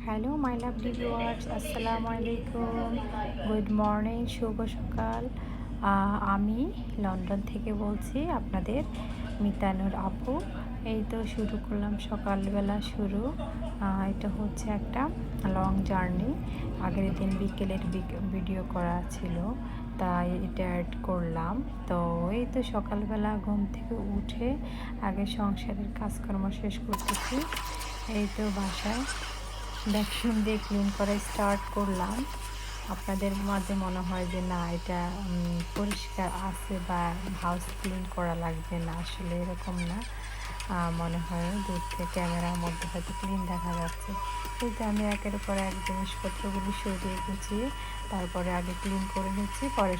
Hello my lovely viewers, আসসালামু আলাইকুম, good morning, শুভ সকাল। আমি লন্ডন থেকে বলছি, আপনাদের মিতানুর আপু। এই তো শুরু করলাম সকালবেলা শুরু। এটা হচ্ছে একটা লং জার্নি। আগের দিন বিকেলের ভিডিও করা ছিল, তাই এটা অ্যাড করলাম। তো এই তো সকালবেলা ঘুম থেকে উঠে আগে সংসারের কাজকর্ম শেষ করতেছি। এই তো বাসায় ভ্যাকুয়াম দিয়ে ক্লিন করা স্টার্ট করলাম। আপনাদের মাঝে মনে হয় যে না, এটা পরিষ্কার আছে বা হাউস ক্লিন করা লাগবে না, আসলে এরকম না। মনে হয় দূর থেকে ক্যামেরার মধ্যে হয়তো ক্লিন দেখা যাচ্ছে, কিন্তু আমি একের পর এক জিনিসপত্রগুলি সরিয়ে গুছিয়ে তারপরে আগে ক্লিন করে নিচ্ছি, পরে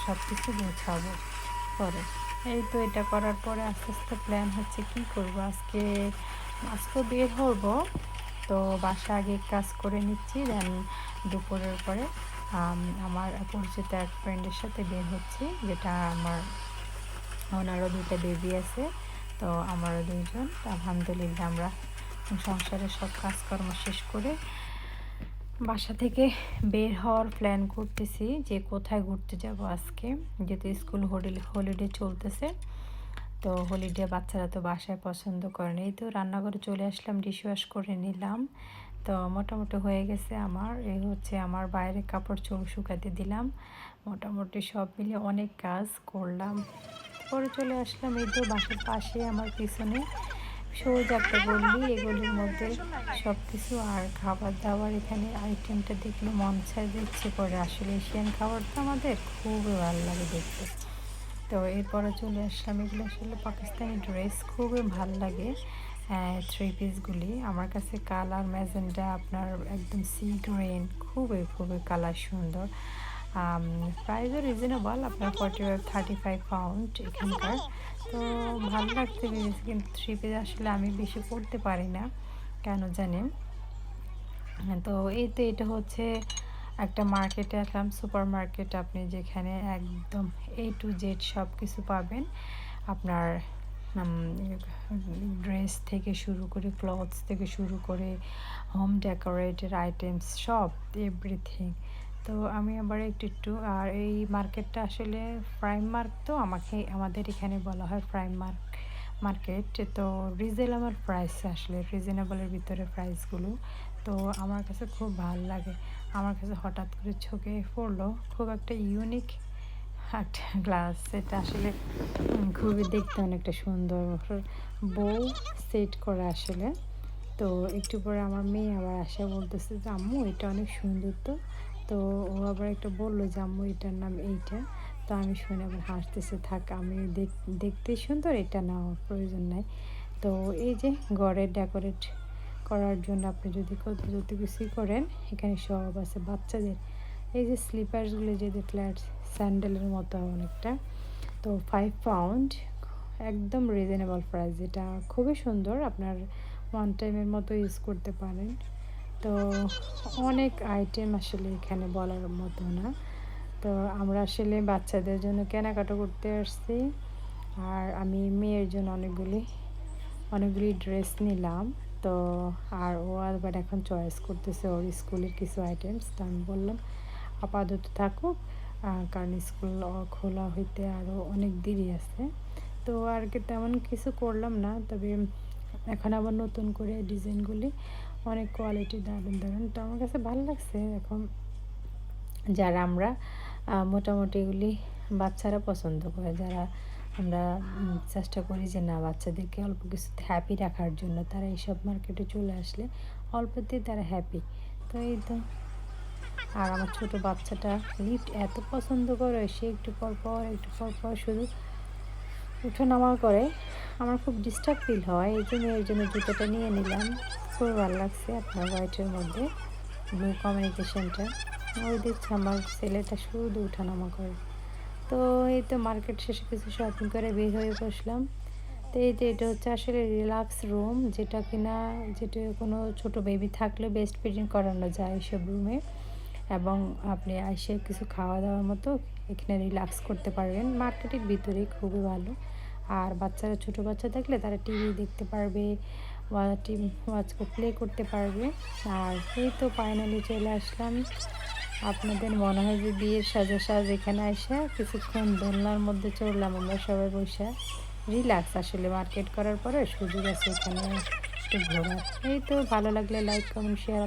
সব কিছু গোছাবো পরে। এই তো এটা করার পরে আস্তে আস্তে প্ল্যান হচ্ছে কি করব আজকে বের হবো। তো বাসা আগে কাজ করে নিচ্ছি, দেন দুপুরের পরে আমার পরিচিত এক ফ্রেন্ডের সাথে বের হচ্ছি, যেটা ওনারও দুটো বেবি আছে। তো আমারও দুইজন। আলহামদুলিল্লাহ আমরা সংসারের সব কাজকর্ম শেষ করে বাসা থেকে বের হওয়ার প্ল্যান করতেছি যে কোথায় ঘুরতে যাব আজকে, যেহেতু স্কুল হলিডে চলতেছে। তো হলিডে বাচ্চারা তো বাসায় পছন্দ করে না। এই তো রান্নাঘরে চলে আসলাম, ডিশ ওয়াশ করে নিলাম। তো মোটামুটি হয়ে গেছে আমার। এই হচ্ছে আমার বাইরে কাপড় চোপড় শুকাতে দিলাম। মোটামুটি সব মিলিয়ে অনেক কাজ করলাম, পরে চলে আসলাম। এই তো বাসার পাশে আমার পিছনে সোজা একটা গলি, এগুলির মধ্যে সব কিছু আর খাবার দাবার। এখানে আইটেমটা দেখলে মন চায় যে ইচ্ছে করে, আসলে এশিয়ান খাবার তো আমাদের খুবই ভালো লাগে দেখতে। তো এরপরে চলে আসলাম, এগুলো আসলে পাকিস্তানি ড্রেস, খুবই ভাল লাগে। থ্রি পিসগুলি আমার কাছে কালার ম্যাজেন্ডা, আপনার একদম সি গ্রিন, খুবই খুবই কালার সুন্দর। প্রাইসও রিজনেবল, আপনার 35 পাউন্ড এখানকার। তো ভালো লাগতে পেরেছি, কিন্তু থ্রি পিস আসলে আমি বেশি পরতে পারি না কেন জানি। তো এই তো এটা হচ্ছে একটা মার্কেটে আসলাম, সুপার মার্কেট, আপনি যেখানে একদম A to Z সব কিছু পাবেন। আপনার ড্রেস থেকে শুরু করে, ক্লথস থেকে শুরু করে, হোম ডেকোরেটের আইটেমস, সব এভরিথিং। তো আমি আবার একটু আর এই মার্কেটটা আসলে প্রাইমার্ক, তো আমাদের এখানে বলা হয় মার্কেট। তো রিজনেবল প্রাইস, আসলে রিজনেবলের ভিতরে প্রাইসগুলো। তো আমার কাছে খুব ভালো লাগে। আমার কাছে হঠাৎ করে চোখে পড়লো খুব একটা ইউনিক একটা গ্লাস, এটা আসলে খুবই দেখতে অনেকটা সুন্দর, বউ সেট করা আসলে। তো একটু পরে আমার মেয়ে আবার আসে, বলতেছে যে আম্মু এটা অনেক সুন্দর। তো ও আবার একটা বললো যে আম্মু এটার নাম এইটা। তো আমি শুনে আবার হাসতেছে, থাক, আমি দেখতেই সুন্দর, এটা নেওয়ার প্রয়োজন নাই। তো এই যে ঘরে ডেকোরেট করার জন্য আপনি যদি যত কিছুই করেন, এখানে সব আছে বাচ্চাদের। এই যে স্লিপার্সগুলো যে ফ্ল্যাট স্যান্ডেলের মতো অনেকটা। তো 5 পাউন্ড, একদম রিজনেবল প্রাইস, এটা খুবই সুন্দর, আপনার ওয়ান টাইমের মতো ইউজ করতে পারেন। তো অনেক আইটেম আসলে এখানে বলার মতো না। তো আমরা আসলে বাচ্চাদের জন্য কেনাকাটা করতে আসছি, আর আমি মেয়ের জন্য অনেকগুলি ড্রেস নিলাম। তো আর ও আবার এখন চয়েস করতেছে ওর স্কুলের কিছু আইটেমস। তো আমি বললাম আপাতত থাকুক, কারণ স্কুল খোলা হইতে আরও অনেক দেরি আছে। তো আর কি তেমন কিছু করলাম না, তবে এখন আবার নতুন করে ডিজাইনগুলি অনেক কোয়ালিটি, দারুণ দারুণ। তো আমার কাছে ভালো লাগছে। এখন যারা আমরা মোটামুটি এগুলি বাচ্চারা পছন্দ করে, যারা আমরা চেষ্টা করি যে না, বাচ্চাদেরকে অল্প কিছুতে হ্যাপি রাখার জন্য, তারা এইসব মার্কেটে চলে আসলে অল্পতেই তারা হ্যাপি। তো এই তো, আর আমার ছোট বাচ্চাটা লিফট এত পছন্দ করে, সে একটু পর পর শুধু ওঠানামা করে, আমার খুব ডিস্টার্ব ফিল হয়। এই জন্য এর জন্য জুতোটা নিয়ে নিলাম, খুব ভালো লাগছে, আপনার হোয়াইটের মধ্যে ব্লু কমিউনিকেশনটা। ওই দিচ্ছে আমার ছেলেটা শুধু ওঠানামা করে। তো এই তো মার্কেট শেষে কিছু শপিং করে বের হয়ে বসলাম। তো এই যে এটা হচ্ছে আসলে রিল্যাক্স রুম, যেটা কোনো ছোটো বেবি থাকলে বেস্ট ফিডিং করানো যায় এইসব রুমে। এবং আপনি এসে কিছু খাওয়া দাওয়ার মতো এখানে রিল্যাক্স করতে পারবেন, মার্কেটের ভিতরেই, খুবই ভালো। আর বাচ্চারা, ছোটো বাচ্চা থাকলে তারা টিভি দেখতে পারবে, ওয়াচ প্লে করতে পারবে। আর এই তো ফাইনালি চলে আসলাম। আপনাদের মনে হয় যে বিয়ের সাজ এখানে আইসা কিছুক্ষণ দোলনার মধ্যে চড়লাম আমরা সবাই বইসা। রিল্যাক্স আসলে মার্কেট করার পরে সুযোগ আছে এখানে একটু ঘোরার। এই তো ভালো লাগলে লাইক, কমেন্ট, শেয়ার